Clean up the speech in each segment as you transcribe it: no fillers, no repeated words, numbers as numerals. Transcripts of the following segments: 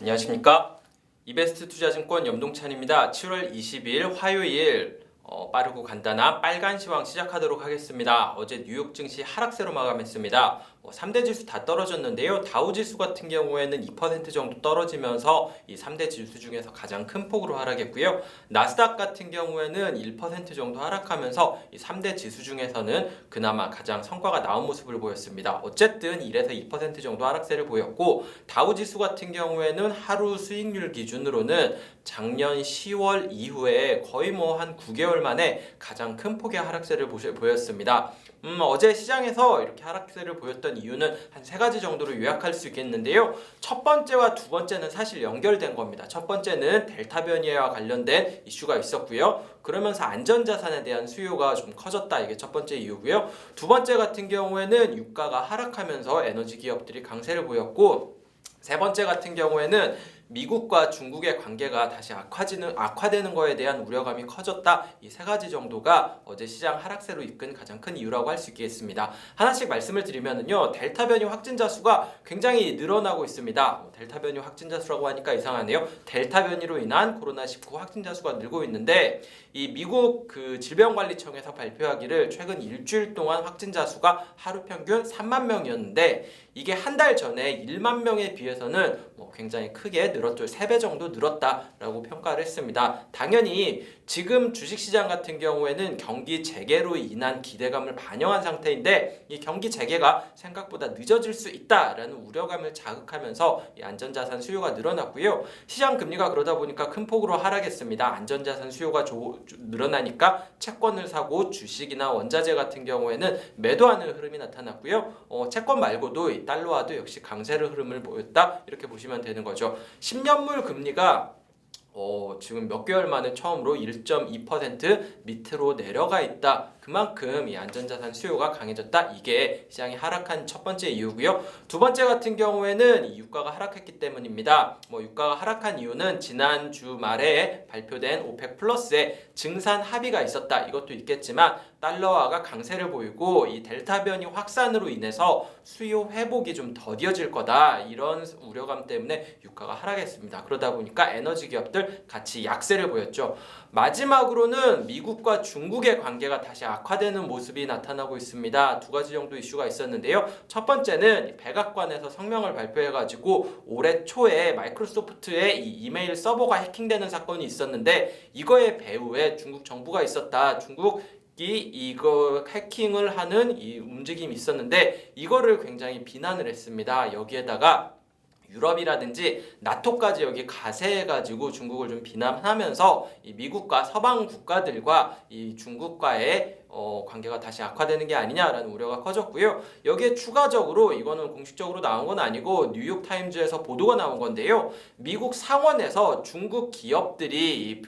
안녕하십니까? 이베스트 투자증권 염동찬입니다. 7월 20일 화요일 빠르고 간단한 빨간 시황 시작하도록 하겠습니다. 어제 뉴욕 증시 하락세로 마감했습니다. 3대 지수 다 떨어졌는데요. 다우지수 같은 경우에는 2% 정도 떨어지면서 이 3대 지수 중에서 가장 큰 폭으로 하락했고요. 나스닥 같은 경우에는 1% 정도 하락하면서 이 3대 지수 중에서는 그나마 가장 성과가 나온 모습을 보였습니다. 어쨌든 1에서 2% 정도 하락세를 보였고, 다우지수 같은 경우에는 하루 수익률 기준으로는 작년 10월 이후에 거의 한 9개월 만에 가장 큰 폭의 하락세를 보였습니다. 어제 시장에서 이렇게 하락세를 보였던 이유는 한 3가지 정도로 요약할 수 있겠는데요. 첫 번째와 두 번째는 사실 연결된 겁니다. 첫 번째는 델타 변이와 관련된 이슈가 있었고요. 그러면서 안전자산에 대한 수요가 좀 커졌다. 이게 첫 번째 이유고요. 두 번째 같은 경우에는 유가가 하락하면서 에너지 기업들이 강세를 보였고, 세 번째 같은 경우에는 미국과 중국의 관계가 다시 악화되는 거에 대한 우려감이 커졌다. 이 3가지 정도가 어제 시장 하락세로 이끈 가장 큰 이유라고 할 수 있겠습니다. 하나씩 말씀을 드리면은요, 델타 변이 확진자 수가 굉장히 늘어나고 있습니다. 델타 변이 확진자 수라고 하니까 이상하네요. 델타 변이로 인한 코로나19 확진자 수가 늘고 있는데, 이 미국 질병관리청에서 발표하기를 최근 일주일 동안 확진자 수가 하루 평균 3만 명이었는데, 이게 한 달 전에 1만 명에 비해서는 굉장히 크게 늘었죠. 3배 정도 늘었다라고 평가를 했습니다. 당연히 지금 주식시장 같은 경우에는 경기 재개로 인한 기대감을 반영한 상태인데, 이 경기 재개가 생각보다 늦어질 수 있다라는 우려감을 자극하면서 이 안전자산 수요가 늘어났고요. 시장 금리가 그러다 보니까 큰 폭으로 하락했습니다. 안전자산 수요가 늘어나니까 채권을 사고 주식이나 원자재 같은 경우에는 매도하는 흐름이 나타났고요. 채권 말고도 이 달러화도 역시 강세를 흐름을 보였다. 이렇게 보시면 되는 거죠. 10년물 금리가 지금 몇 개월 만에 처음으로 1.2% 밑으로 내려가 있다. 그만큼 이 안전자산 수요가 강해졌다. 이게 시장이 하락한 첫 번째 이유고요. 두 번째 같은 경우에는 이 유가가 하락했기 때문입니다. 유가가 하락한 이유는 지난 주말에 발표된 오펙 플러스의 증산 합의가 있었다. 이것도 있겠지만 달러화가 강세를 보이고 이 델타 변이 확산으로 인해서 수요 회복이 좀 더뎌질 거다. 이런 우려감 때문에 유가가 하락했습니다. 그러다 보니까 에너지 기업들 같이 약세를 보였죠. 마지막으로는 미국과 중국의 관계가 다시 악화되는 모습이 나타나고 있습니다. 2가지 정도 이슈가 있었는데요. 첫 번째는 백악관에서 성명을 발표해가지고 올해 초에 마이크로소프트의 이 이메일 서버가 해킹되는 사건이 있었는데, 이거의 배후에 중국 정부가 있었다. 중국이 이거 해킹을 하는 이 움직임이 있었는데, 이거를 굉장히 비난을 했습니다. 여기에다가 유럽이라든지 나토까지 여기 가세해가지고 중국을 좀 비난하면서 이 미국과 서방 국가들과 이 중국과의 관계가 다시 악화되는 게 아니냐라는 우려가 커졌고요. 여기에 추가적으로, 이거는 공식적으로 나온 건 아니고 뉴욕타임즈에서 보도가 나온 건데요. 미국 상원에서 중국 기업들이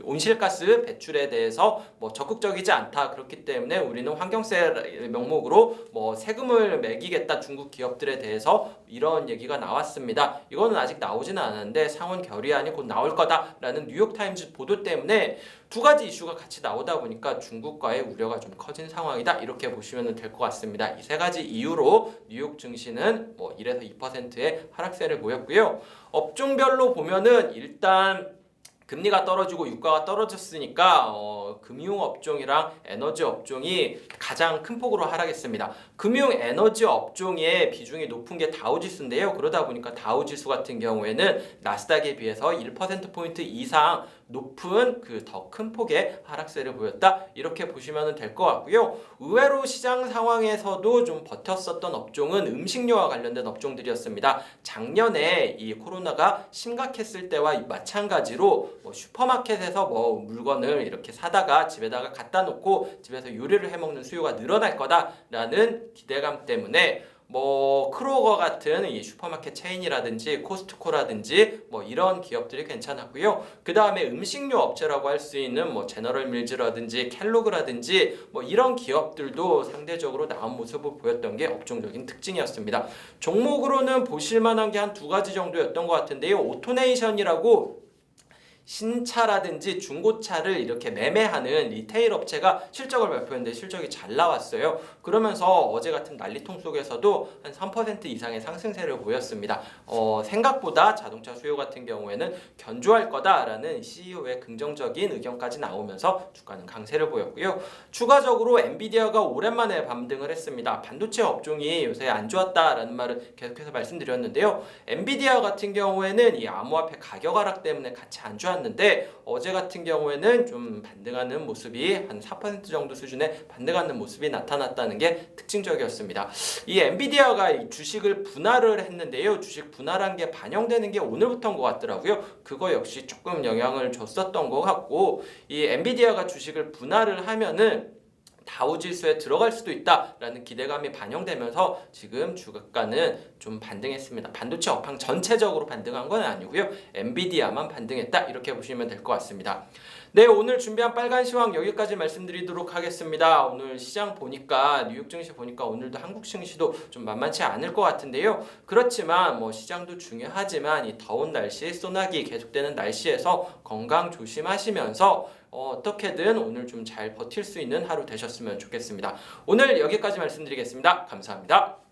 온실가스 배출에 대해서 적극적이지 않다. 그렇기 때문에 우리는 환경세 명목으로 세금을 매기겠다. 중국 기업들에 대해서 이런 얘기가 나왔습니다. 이거는 아직 나오지는 않았는데 상원 결의안이 곧 나올 거다라는 뉴욕타임즈 보도 때문에 2가지 이슈가 같이 나오다 보니까 중국과의 우려가 좀 커진 상황이다. 이렇게 보시면 될 것 같습니다. 이 3가지 이유로 뉴욕 증시는 1에서 2%의 하락세를 보였고요. 업종별로 보면은 일단 금리가 떨어지고 유가가 떨어졌으니까 금융업종이랑 에너지 업종이 가장 큰 폭으로 하락했습니다. 금융 에너지 업종의 비중이 높은 게 다우지수인데요. 그러다 보니까 다우지수 같은 경우에는 나스닥에 비해서 1%포인트 이상 높은 더 큰 폭의 하락세를 보였다. 이렇게 보시면 될 것 같고요. 의외로 시장 상황에서도 좀 버텼었던 업종은 음식료와 관련된 업종들이었습니다. 작년에 이 코로나가 심각했을 때와 마찬가지로 슈퍼마켓에서 물건을 이렇게 사다가 집에다가 갖다 놓고 집에서 요리를 해먹는 수요가 늘어날 거다라는 기대감 때문에 크로거 같은 이 슈퍼마켓 체인이라든지 코스트코라든지 이런 기업들이 괜찮았고요. 그 다음에 음식료 업체라고 할 수 있는 제너럴 밀즈라든지 켈로그라든지 이런 기업들도 상대적으로 나은 모습을 보였던 게 업종적인 특징이었습니다. 종목으로는 보실만한 게 한 2가지 정도였던 것 같은데요. 오토네이션이라고 신차라든지 중고차를 이렇게 매매하는 리테일 업체가 실적을 발표했는데 실적이 잘 나왔어요. 그러면서 어제 같은 난리통 속에서도 한 3% 이상의 상승세를 보였습니다. 생각보다 자동차 수요 같은 경우에는 견조할 거다라는 CEO의 긍정적인 의견까지 나오면서 주가는 강세를 보였고요. 추가적으로 엔비디아가 오랜만에 반등을 했습니다. 반도체 업종이 요새 안 좋았다라는 말을 계속해서 말씀드렸는데요. 엔비디아 같은 경우에는 이 암호화폐 가격 하락 때문에 같이 안 좋았는데 어제 같은 경우에는 좀 반등하는 모습이 한 4% 정도 수준의 반등하는 모습이 나타났다는 게 특징적이었습니다. 이 엔비디아가 이 주식을 분할을 했는데요. 주식 분할한 게 반영되는 게 오늘부터인 것 같더라고요. 그거 역시 조금 영향을 줬었던 것 같고, 이 엔비디아가 주식을 분할을 하면은 다우지수에 들어갈 수도 있다라는 기대감이 반영되면서 지금 주가는 좀 반등했습니다. 반도체 업황 전체적으로 반등한 건 아니고요. 엔비디아만 반등했다 이렇게 보시면 될 것 같습니다. 네, 오늘 준비한 빨간 시황 여기까지 말씀드리도록 하겠습니다. 오늘 시장 보니까 뉴욕 증시 보니까 오늘도 한국 증시도 좀 만만치 않을 것 같은데요. 그렇지만 뭐 시장도 중요하지만 이 더운 날씨, 소나기 계속되는 날씨에서 건강 조심하시면서 어떻게든 오늘 좀 잘 버틸 수 있는 하루 되셨으면 좋겠습니다. 오늘 여기까지 말씀드리겠습니다. 감사합니다.